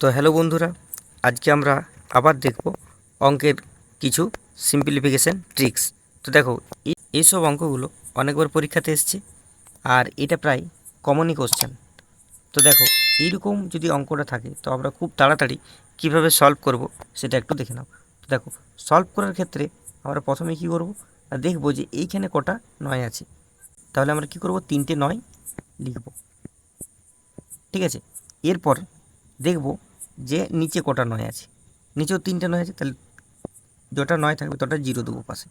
তো হ্যালো বন্ধুরা, আজকে আমরা আবার দেখব অঙ্কের কিছু সিম্পলিফিকেশন ট্রিক্স। তো দেখো, এইসব অঙ্কগুলো অনেকবার পরীক্ষাতে এসছে আর এটা প্রায় কমনই কোশ্চেন। তো দেখো, এইরকম যদি অঙ্কটা থাকে তো আমরা খুব তাড়াতাড়ি কিভাবে সলভ করব সেটা একটু দেখে নাও। তো দেখো, সলভ করার ক্ষেত্রে আমরা প্রথমে কি করব না, দেখবো যে এইখানে কটা নয় আছে। তাহলে আমরা কি করব, 3টে 9 লিখব। ঠিক আছে, এরপর দেখব যে নিচে কটা নয় আছে, নিচেও 3টে 9 আছে, তাহলে যটা 9 থাকবে তটা 0 দেবো পাশে।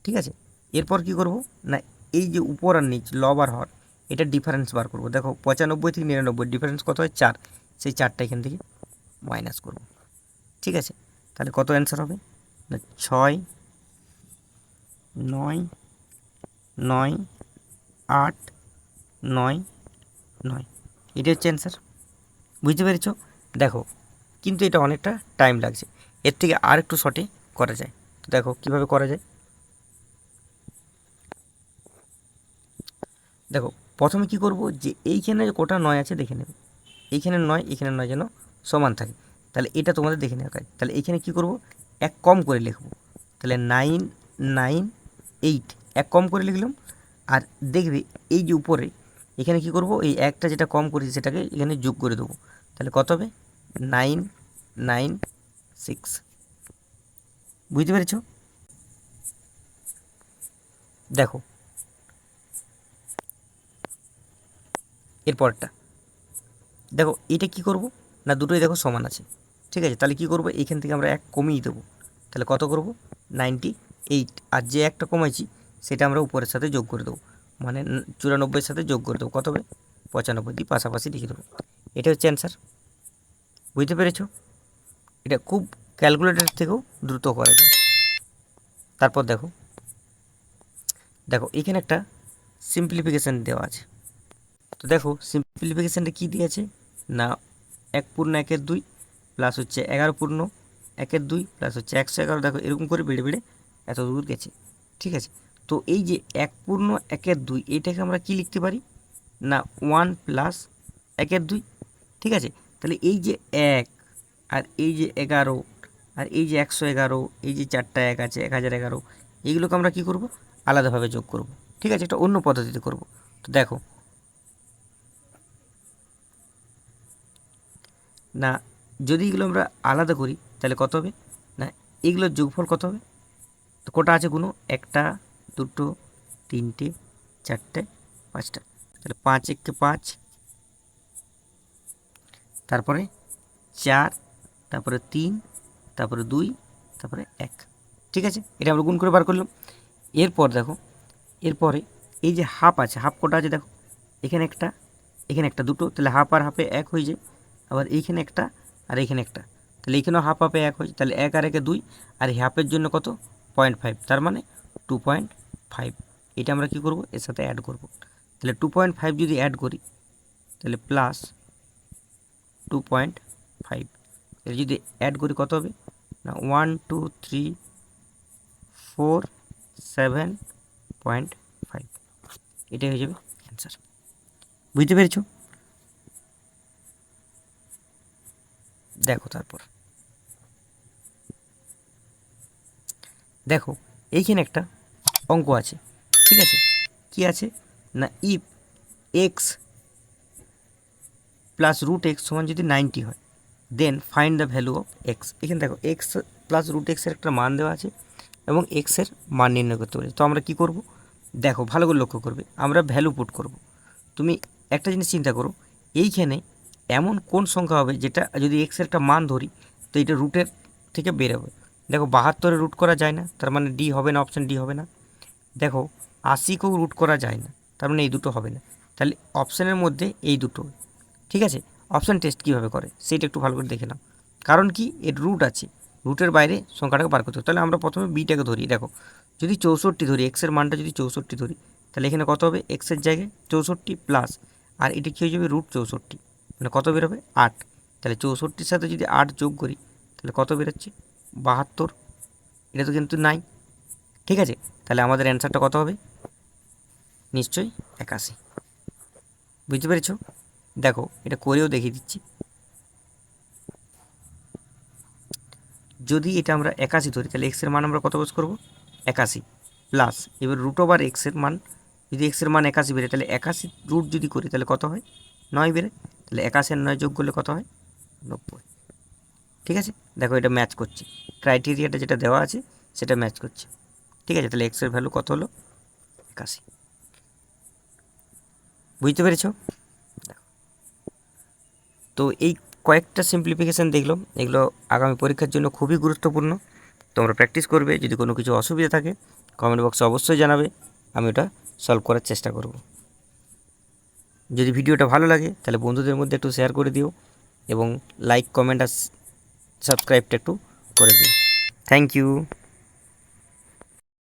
ঠিক আছে, এরপর কি করব না, এই যে উপর আর নিচ লব আর হর, এটা ডিফারেন্স বার করব। দেখো 95 থেকে 99 ডিফারেন্স কত হয়, 4। সেই 4টা এখান থেকে মাইনাস করব। ঠিক আছে, তাহলে কত অ্যান্সার হবে না, 6 9 9 8 9 9, এটা হচ্ছে অ্যান্সার। বুঝতে পেরেছো? দেখো, কিন্তু এটা অনেকটা টাইম লাগছে, এর থেকে আর একটু শর্টে করা যায়। তো দেখো কিভাবে করা যায়। দেখো, প্রথমে কি করব, যে এইখানে কোটা 9 আছে দেখে নেবে, এইখানে 9 এখানে 9 যেন সমান থাকে। তাহলে এটা তোমাদের দেখে নেওয়া কাজ। তাহলে এখানে কি করব, এক কম করে লিখব। তাহলে 9 9 8 এক কম করে লিখলাম। আর দেখবে এই যে উপরে এখানে কি করব, এই একটা যেটা কম করেছি সেটাকে এখানে যোগ করে দেবো। তাহলে কত হবে, 9 9 6। বুঝতে পেরেছ? দেখো এরপরটা, দেখো এটা কি করব না, দুটোই দেখো সমান আছে। ঠিক আছে, তাহলে কি করব, এইখান থেকে আমরা এক কমিয়ে দেবো। তাহলে কত করব, 98। আর যে একটা কমাইছি সেটা আমরা উপরের সাথে যোগ করে দেবো, মানে 94-এর সাথে যোগ করে দেবো। কত হবে, 95 দিয়ে পাশাপাশি লিখে দেবো। এটা হচ্ছে অ্যান্সার। বুঝতে পেরেছ? এটা খুব ক্যালকুলেটর থেকেও দ্রুত করা যায়। তারপর দেখো, দেখো এখানে একটা সিম্পলিফিকেশান দেওয়া আছে। তো দেখো সিম্পলিফিকেশানটা কী দিয়েছে না, 1/2 প্লাস হচ্ছে 11/1 প্লাস হচ্ছে 111। দেখো এরকম করে বেড়ে বেড়ে এত দূর গেছে। ঠিক আছে, তো এই যে 1/2 এইটাকে আমরা কি লিখতে পারি না, 1 প্লাস 1/2। ঠিক আছে, তাহলে এই যে 1 আর এই যে 11 আর এই যে 111, এই যে 4টা 1 আছে, 1011, এইগুলোকে আমরা কি করব, আলাদাভাবে যোগ করব। ঠিক আছে, এটা অন্য পদ্ধতিতে করব। তো দেখো না, যদি এগুলো আমরা আলাদা করি তাহলে কত হবে না, এগুলোর যোগফল কত হবে, তো কটা আছে গুনো, 1 2 3 4 5টা। তাহলে 5 1 5, তারপরে 4, তারপরে 3, তারপরে 2, তারপরে 1। ঠিক আছে, এটা আমরা গুণ করে বার করলাম। এরপর দেখো, এরপরে এই যে হাফ আছে, হাফ কটা আছে দেখো, এখানে একটা এখানে একটা, দুটো, তাহলে হাফ আর হাফে 1 হয়ে যায়। আবার এইখানে একটা আর এইখানে একটা, তাহলে এখানেও হাফ হাফে 1 হয়। তাহলে 1 আর 1 2, আর এই হাফের জন্য কত, 0.5, তার মানে 2.5। এটা আমরা কি করব, এর সাথে অ্যাড করব। তাহলে 2.5 যদি অ্যাড করি তাহলে প্লাস 2.5, এটা যদি অ্যাড করি কত হবে না, 1 2 3 4 7.5। এটাই হয়ে যাবে অ্যান্সার। বুঝতে পেরেছো? দেখো তারপর দেখো এইখানে একটা অঙ্ক আছে। ঠিক আছে, কি আছে না, if x plus root x সমান যদি 90 হয়, then find the value of x. এখানে দেখো এক্স প্লাস রুট এক্সের একটা মান দেওয়া আছে এবং এক্সের মান নির্ণয় করতে পারি। তো আমরা কি করব, দেখো ভালো করে লক্ষ্য করবে, আমরা ভ্যালু পুট করব। তুমি একটা জিনিস চিন্তা করো, এইখানে এমন কোন সংখ্যা হবে যেটা যদি এক্সের একটা মান ধরি তো এটা রুটের থেকে বেরোবে। দেখো 72-এ রুট করা যায় না, তার মানে ডি হবে না, অপশান ডি হবে না। দেখো 80-কেও রুট করা যায় না, তার মানে এই দুটো হবে না। তাহলে অপশানের মধ্যে এই দুটো। ঠিক আছে, অপশান টেস্ট কীভাবে করে সেইটা একটু ভালো করে দেখে নাও। কারণ কি, এর রুট আছে, রুটের বাইরে সংখ্যাটাকে বার করতে হবে। তাহলে আমরা প্রথমে বিটাকে ধরি। দেখো যদি 64 ধরি, এক্সের মানটা যদি 64 ধরি, তাহলে এখানে কত হবে, এক্সের জায়গায় 64 প্লাস, আর এটা কী হয়ে যাবে, √64, মানে কত বেরোবে 8। তাহলে 64-র সাথে যদি 8 যোগ করি তাহলে কত বেরোচ্ছে, 72। এটা তো কিন্তু নাই। ঠিক আছে, তাহলে আমাদের অ্যান্সারটা কত হবে, নিশ্চয়ই 81। বুঝতে পেরেছ? দেখো এটা করেও দেখিয়ে দিচ্ছি। যদি এটা আমরা 81 ধরি তাহলে এক্সের মান আমরা কত বস করবো 81 প্লাস এবার রুট ওভার এক্সের মান, যদি এক্সের মান 81 বেড়ে তাহলে 81 রুট যদি করি তাহলে কত হয় 9 বেড়ে, তাহলে 81 আর 9 যোগ করলে কত হয় 90। ঠিক আছে, দেখো এটা ম্যাচ করছে, ক্রাইটেরিয়াটা যেটা দেওয়া আছে সেটা ম্যাচ করছে। ঠিক আছে, তাহলে এক্সের ভ্যালু কত হলো 81। বুঝতে পেরেছো? তো এই কয়েকটা সিম্পলিফিকেশান দেখলো, এগুলো আগামী পরীক্ষার জন্য খুবই গুরুত্বপূর্ণ। তোমরা প্র্যাকটিস করবে, যদি কোনো কিছু অসুবিধা থাকে কমেন্ট বক্সে অবশ্যই জানাবে, আমি ওটা সলভ করার চেষ্টা করব। যদি ভিডিওটা ভালো লাগে তাহলে বন্ধুদের মধ্যে একটু শেয়ার করে দিও এবং লাইক কমেন্ট আর সাবস্ক্রাইবটা একটু করে দিও। Thank you.